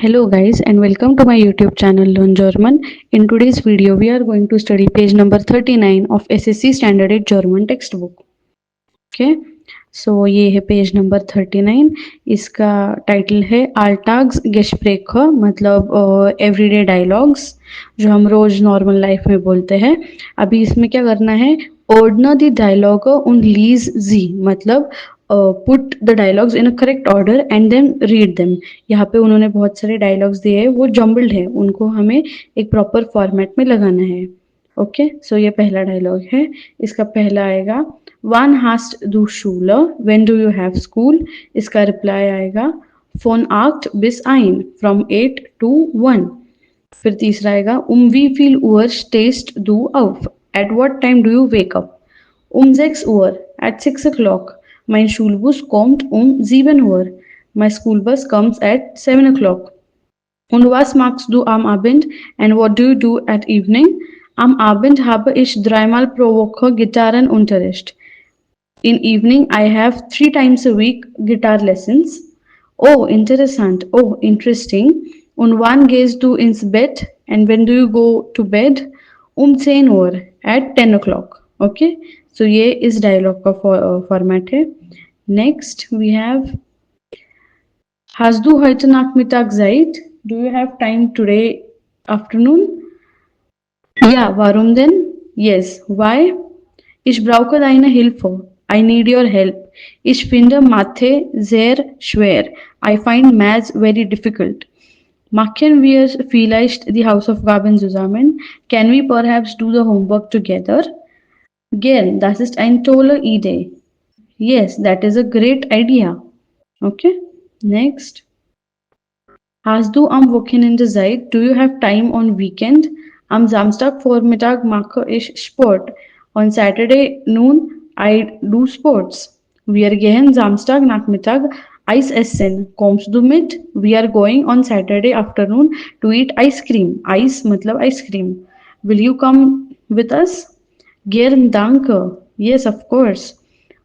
Hello guys and welcome to my YouTube channel Learn German. In today's video we are going to study page number 39 of SSC Standard 8 German textbook. Okay, so ये है page number 39. इसका title है आल्टाग्स गेस्प्रेख, मतलब everyday dialogues जो हम रोज normal life में बोलते हैं. अभी इसमें क्या करना है, ordner the dialogue und lies sie, मतलब put the dialogues in a correct order and then read them. यहाँ पे उन्होंने बहुत सारे डायलॉग्स दिए हैं, वो जम्बल्ड है, उनको हमें एक प्रॉपर फॉर्मेट में लगाना है. ओके, सो ये पहला डायलॉग है. इसका पहला आएगा वन हास्ट दू शूल when do you have school. इसका रिप्लाई आएगा फोन आक्ट बिस आइन फ्रॉम 8 to 1. फिर तीसरा आएगा वी फील उअर टेस्ट दू auf. At what time do you wake up? 6 Uhr, at 6 o'clock. Mein Schulbus kommt 7 Uhr. My schoolbus comes at 7 o'clock. Und was machst du am Abend? And what do you do at evening? Am Abend habe ich dreimal pro Woche Gitarrenunterricht. In evening I have 3 times a week guitar lessons. Oh, interessant. Oh, interesting. Und wann gehst du ins Bett? And when do you go to bed? 10 Uhr, at 10 o'clock. Okay, so ये इस dialogue का format है. Next we have Hast du heute Nachmittag Zeit? Do you have time today afternoon? Ja, warum denn? Yes, why? Ich brauche deine Hilfe. I need your help. Ich finde Mathe sehr schwer. I find Maths very difficult. Machen wir vielleicht die Hausaufgaben zusammen? Can we perhaps do the homework together? Gern, das ist eine tolle Idee. Yes, that is a great idea. Okay, next. Hast du am Wochenende Zeit? Do you have time on weekend? Am Samstagvormittag mache ich Sport. On Saturday noon I do sports. Wir gehen Samstagnachmittag Eis essen. Kommst du mit? We are going on Saturday afternoon to eat ice cream. Ice मतलब ice cream. Will you come with us? Gern, danke. Yes, of course.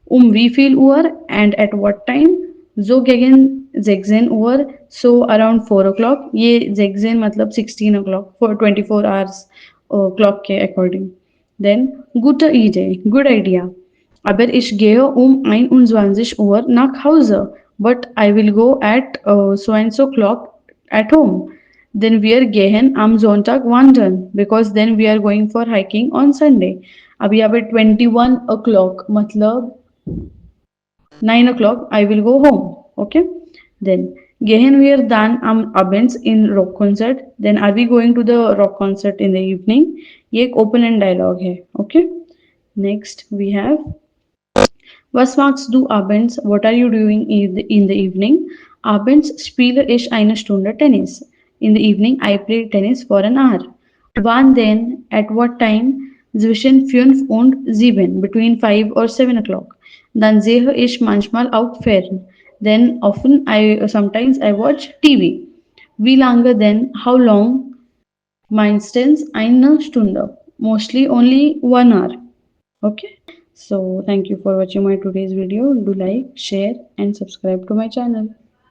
Wie viel Uhr and at what time? So gegen 16 Uhr, so around 4 o'clock. ये 16 मतलब 16 o'clock for 24 hours clock के according. Then gute Idee, good idea. Aber ich gehe 21 Uhr nach Hause, but I will go at so and so clock at home. Then we are gehen am Sonntag wandern because then we are going for hiking on Sunday. अब यहाँ पे 21 o'clock मतलब 9 o'clock I will go home. Okay, then gehen wir dann am Abends in rock concert. Then are we going to the rock concert in the evening? ये एक open end dialogue है. Okay, next we have Was machst du abends? What are you doing in the evening? Abends spiele ich eine Stunde Tennis. In the evening I play tennis for an hour. Wann denn? At what time? Zwischen 5 und 7, between 5 or 7 o'clock. Dann sehe ich manchmal auch Fern. Then often sometimes I watch TV. Wie lange denn? How long? Meistens eine Stunde. Mostly only 1 hour. Okay. So thank you for watching my today's video. Do like, share and subscribe to my channel.